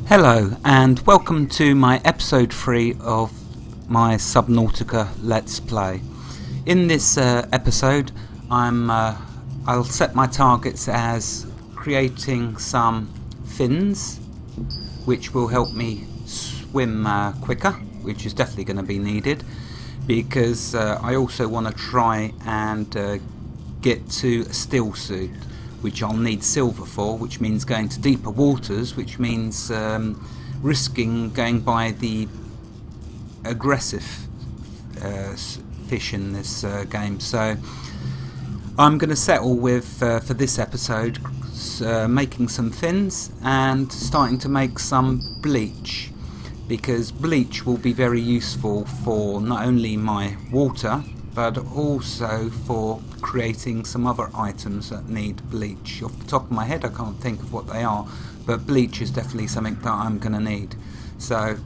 Hello and welcome to my episode 3 of my Subnautica Let's Play. In this episode I'll set my targets as creating some fins which will help me swim quicker, which is definitely going to be needed because I also want to try and get to a still suit, which I'll need silver for, which means going to deeper waters, which means risking going by the aggressive fish in this game. So I'm going to settle with, for this episode, making some fins and starting to make some bleach, because bleach will be very useful for not only my water but also for creating some other items that need bleach. Off the top of my head I can't think of what they are, but bleach is definitely something that I'm going to need. So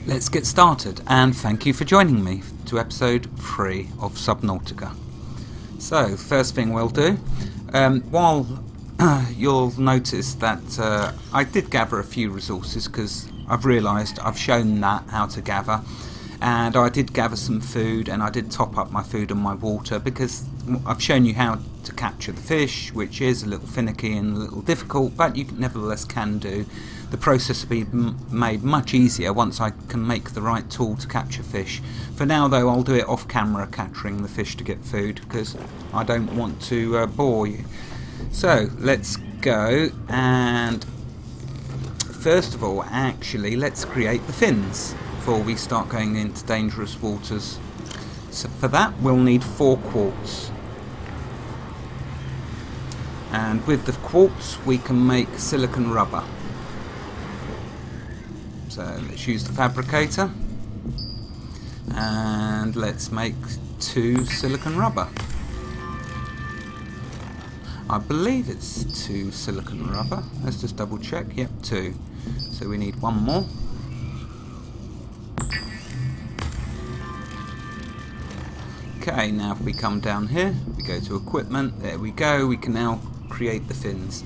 let's get started, and thank you for joining me to episode 3 of Subnautica. So first thing we'll do, while you'll notice that I did gather a few resources, because I've realised I've shown that how to gather. And I did gather some food, and I did top up my food and my water, because I've shown you how to capture the fish, which is a little finicky and a little difficult, but you nevertheless can do. The process will be made much easier once I can make the right tool to capture fish. For now though, I'll do it off camera, capturing the fish to get food, because I don't want to bore you. So let's go, and first of all, actually, let's create the fins before we start going into dangerous waters. So for that we'll need 4 quartz, and with the quartz we can make silicon rubber. So let's use the fabricator and let's make 2 silicon rubber. I believe it's 2 silicon rubber. Let's just double check. Yep, 2. So we need 1 more. Okay, now if we come down here, we go to equipment, there we go, we can now create the fins.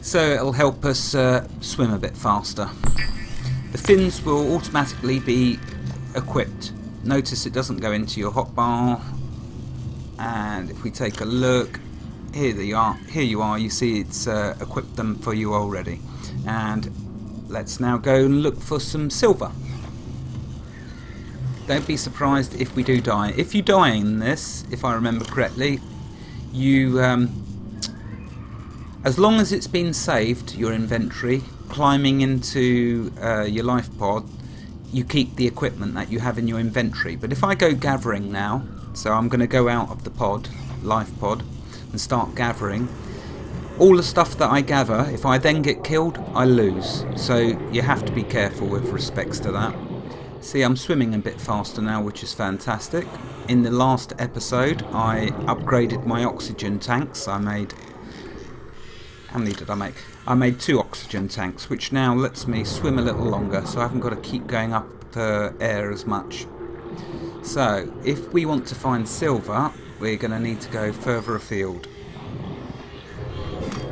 So it'll help us swim a bit faster. The fins will automatically be equipped. Notice it doesn't go into your hotbar, and if we take a look, here you are, you see it's equipped them for you already. And let's now go and look for some silver. Don't be surprised if we do die. If you die in this, if I remember correctly, you, as long as it's been saved, your inventory, climbing into your life pod, you keep the equipment that you have in your inventory. But if I go gathering now, so I'm going to go out of the pod, life pod, and start gathering, all the stuff that I gather, if I then get killed, I lose. So you have to be careful with respects to that. See, I'm swimming a bit faster now, which is fantastic. In the last episode, I upgraded my oxygen tanks. I made... how many did I make? I made 2 oxygen tanks, which now lets me swim a little longer, so I haven't got to keep going up air as much. So, if we want to find silver, we're going to need to go further afield.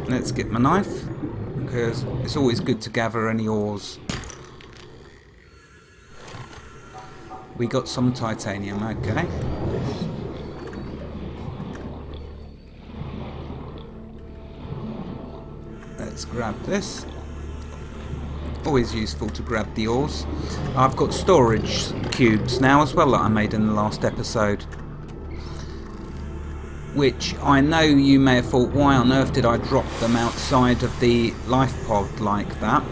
Let's get my knife, because it's always good to gather any ores. We got some titanium, okay. Let's grab this. Always useful to grab the ores. I've got storage cubes now as well that I made in the last episode, which I know you may have thought, why on earth did I drop them outside of the life pod like that?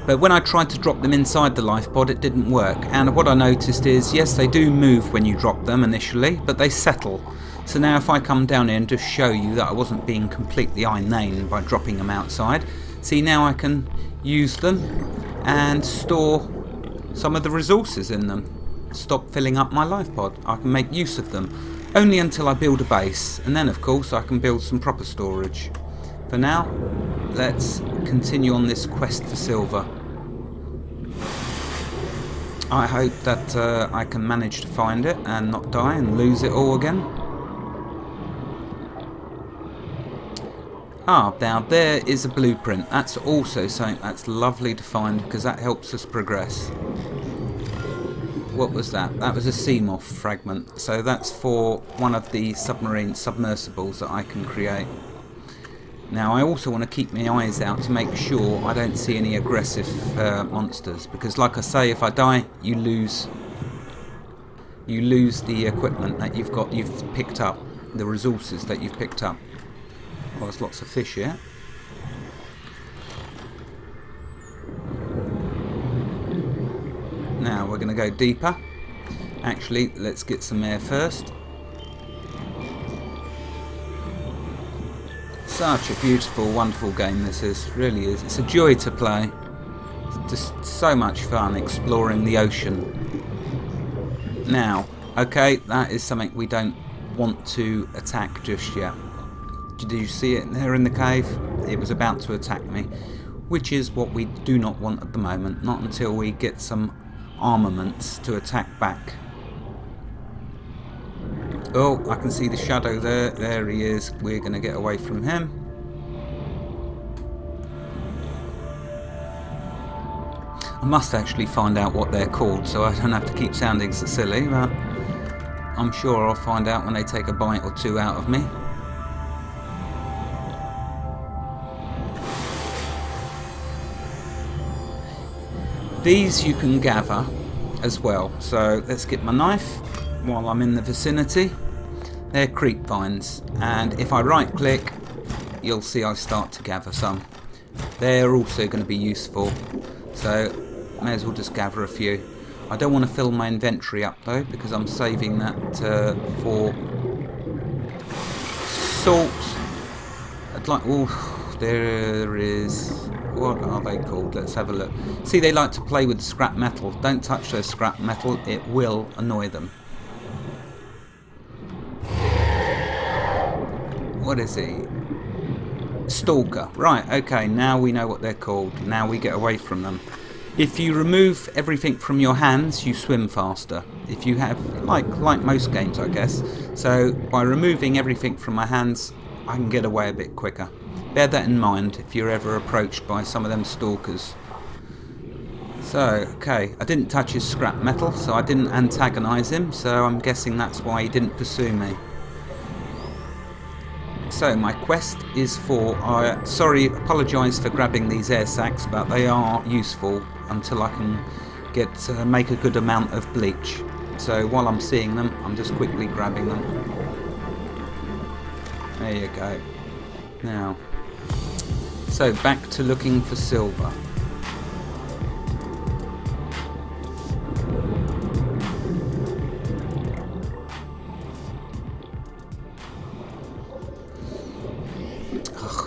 But when I tried to drop them inside the life pod, it didn't work. And what I noticed is, yes, they do move when you drop them initially, but they settle. So now if I come down here and just show you that I wasn't being completely inane by dropping them outside, see, now I can use them and store some of the resources in them. Stop filling up my life pod. I can make use of them. Only until I build a base, and then of course I can build some proper storage. For now, let's continue on this quest for silver. I hope that I can manage to find it and not die and lose it all again. Ah, now there is a blueprint. That's also something that's lovely to find because that helps us progress. What was that? That was a sea moth fragment. So that's for one of the submarine submersibles that I can create. Now I also want to keep my eyes out to make sure I don't see any aggressive monsters, because like I say, if I die you lose the equipment that you've picked up, the resources that you've picked up. Well, there's lots of fish here. Now we're going to go deeper. Actually, let's get some air first. Such a beautiful, wonderful game this is. It really is. It's a joy to play. It's just so much fun exploring the ocean. Now, okay, that is something we don't want to attack just yet. Did you see it there in the cave? It was about to attack me, which is what we do not want at the moment. Not until we get some armaments to attack back. Oh, I can see the shadow there. There he is. We're going to get away from him. I must actually find out what they're called so I don't have to keep sounding so silly, but I'm sure I'll find out when they take a bite or two out of me. These you can gather as well, so let's get my knife while I'm in the vicinity. They're creep vines, and if I right click you'll see I start to gather some. They're also going to be useful, so may as well just gather a few. I don't want to fill my inventory up though, because I'm saving that for salt. I'd like, oh, there is, what are they called? Let's have a look. See, they like to play with scrap metal. Don't touch their scrap metal, it will annoy them. What is he? Stalker. Right, okay, now we know what they're called. Now we get away from them. If you remove everything from your hands, you swim faster. If you have, like most games I guess. So by removing everything from my hands, I can get away a bit quicker. Bear that in mind if you're ever approached by some of them stalkers. So, okay, I didn't touch his scrap metal, so I didn't antagonise him, so I'm guessing that's why he didn't pursue me. So my quest is for, apologise for grabbing these air sacs, but they are useful until I can make a good amount of bleach. So while I'm seeing them, I'm just quickly grabbing them. There you go. Now, so back to looking for silver.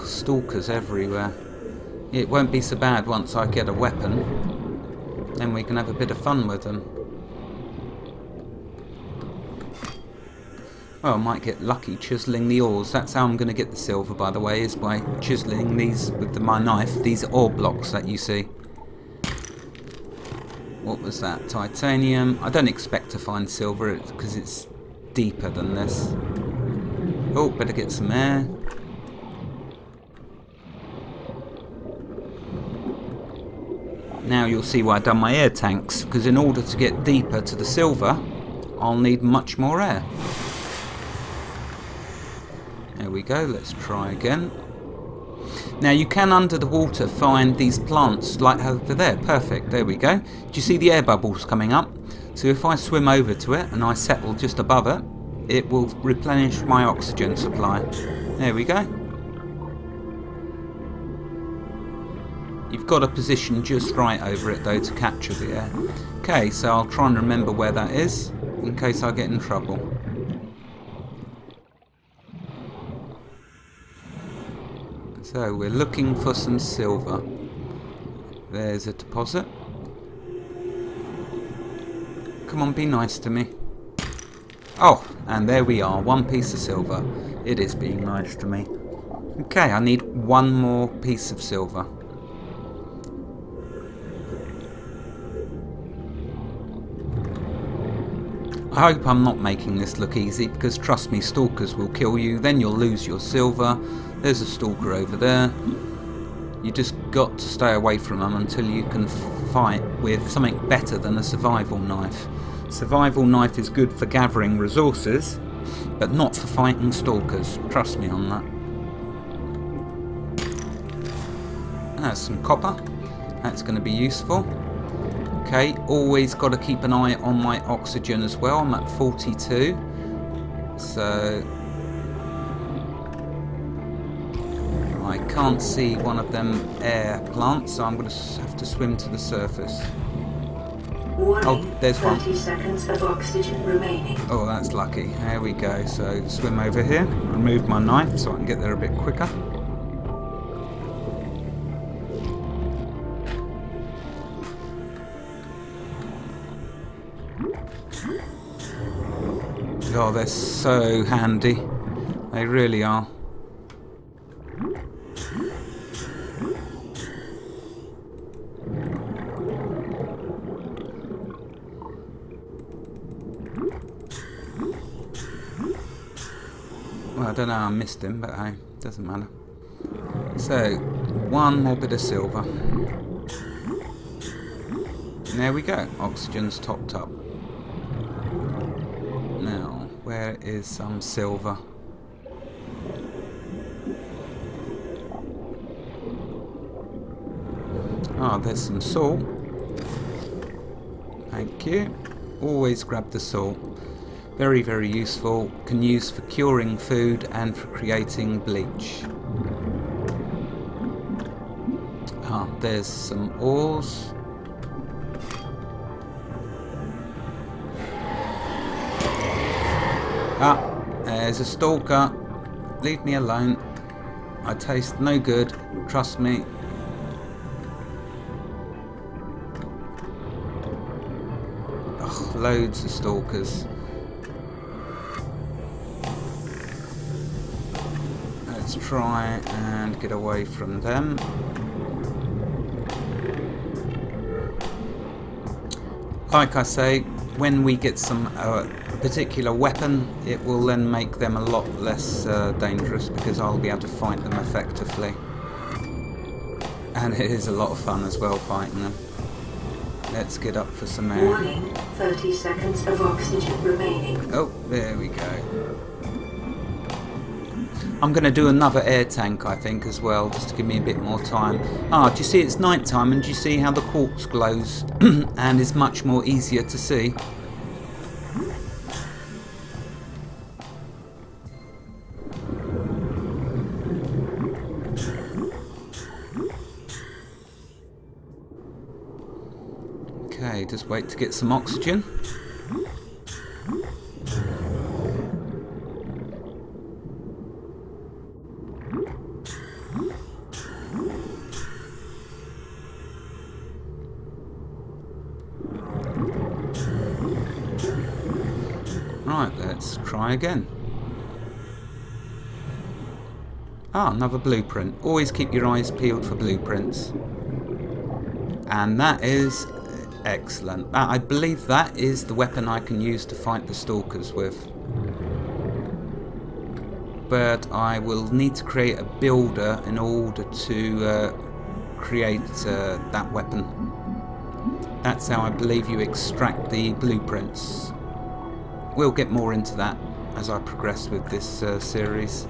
Stalkers everywhere. It won't be so bad once I get a weapon. Then we can have a bit of fun with them. Well, I might get lucky chiselling the ores. That's how I'm going to get the silver, by the way, is by chiselling these with my knife, these ore blocks that you see. What was that? Titanium. I don't expect to find silver because it's deeper than this. Oh, better get some air. Now you'll see why I've done my air tanks, because in order to get deeper to the silver, I'll need much more air. There we go, let's try again. Now you can under the water find these plants like over there, perfect, there we go. Do you see the air bubbles coming up? So if I swim over to it and I settle just above it, it will replenish my oxygen supply. There we go. You've got to position just right over it though to capture the air. Okay, so I'll try and remember where that is in case I get in trouble. So we're looking for some silver. There's a deposit. Come on, be nice to me. Oh, and there we are, one piece of silver. It is being nice to me. Okay, I need one more piece of silver. I hope I'm not making this look easy, because trust me, stalkers will kill you, then you'll lose your silver, There's a stalker over there. You just got to stay away from them until you can fight with something better than a survival knife. Survival knife is good for gathering resources, but not for fighting stalkers. Trust me on that. There's some copper. That's going to be useful. Okay, always got to keep an eye on my oxygen as well. I'm at 42. So I can't see one of them air plants, so I'm going to have to swim to the surface. Warning, oh, there's 30 one. 30 seconds of oxygen remaining. Oh, that's lucky. There we go. So swim over here, remove my knife so I can get there a bit quicker. Oh, they're so handy. They really are. Well, I don't know how I missed him, but hey, doesn't matter. So, one more bit of silver. And there we go. Oxygen's topped up. Now, where is some silver? Ah, there's some salt. Thank you. Always grab the salt. Very, very useful. Can use for curing food and for creating bleach. Ah, there's some ores. Ah, there's a stalker. Leave me alone. I taste no good. Trust me. Ugh, loads of stalkers. Let's try and get away from them. Like I say, when we get some particular weapon, it will then make them a lot less dangerous because I'll be able to fight them effectively. And it is a lot of fun as well fighting them. Let's get up for some air. Warning, 30 seconds of oxygen remaining. Oh, there we go. I'm going to do another air tank, I think, as well, just to give me a bit more time. Ah, do you see it's night time, and do you see how the quartz glows and is much more easier to see? Okay, just wait to get some oxygen. Right, let's try again. Ah, another blueprint. Always keep your eyes peeled for blueprints. And that is excellent. I believe that is the weapon I can use to fight the stalkers with. But I will need to create a builder in order to create that weapon. That's how I believe you extract the blueprints. We'll get more into that as I progress with this series.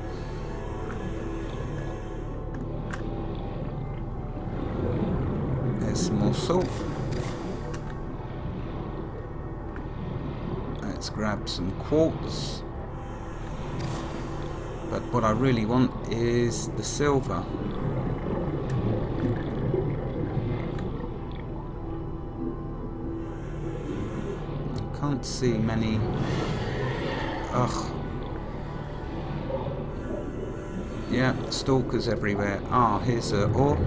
There's some more salt. Let's grab some quartz. But what I really want is the silver. Can't see many. Ugh. Yeah, stalkers everywhere. Ah, here's a ore.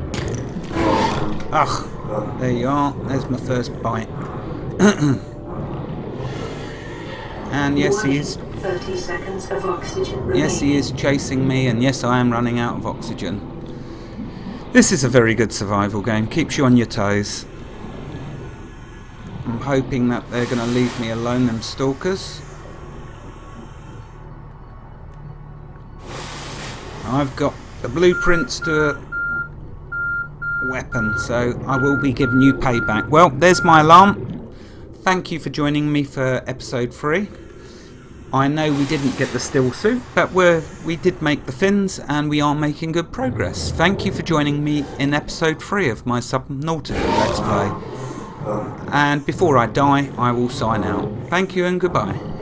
Ugh, there you are. There's my first bite. And yes, he is. 30 seconds of oxygen remaining. Yes, he is chasing me, and yes, I am running out of oxygen. This is a very good survival game. Keeps you on your toes. I'm hoping that they're going to leave me alone, them stalkers. I've got the blueprints to a weapon, so I will be giving you payback. Well, there's my alarm. Thank you for joining me for episode 3. I know we didn't get the still suit, but we did make the fins, and we are making good progress. Thank you for joining me in episode 3 of my Subnautica Let's Play. And before I die, I will sign out. Thank you and goodbye.